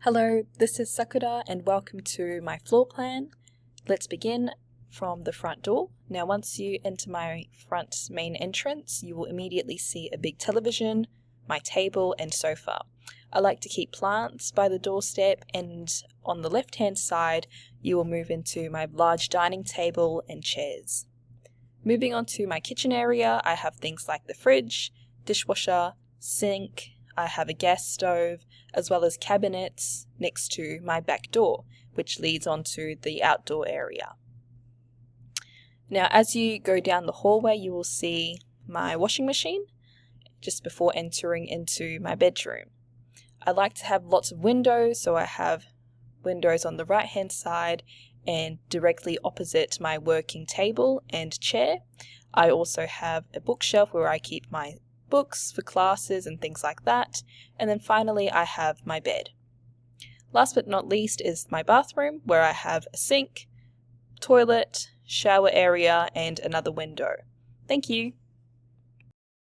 Hello, this is Sakura and welcome to my floor plan. Let's begin from the front door. Now once you enter my front main entrance, you will immediately see a big television, my table and sofa. I like to keep plants by the doorstep, and on the left hand side you will move into my large dining table and chairs. Moving on to my kitchen area, I have things like the fridge, dishwasher, sink. I have a gas stove, as well as cabinets next to my back door, which leads onto the outdoor area. Now, as you go down the hallway, you will see my washing machine just before entering into my bedroom. I like to have lots of windows, so I have windows on the right-hand side and directly opposite my working table and chair. I also have a bookshelf where I keep my books for classes and things like that. And then finally I have my bed. Last but not least is my bathroom, where I have a sink, toilet, shower area and another window. Thank you.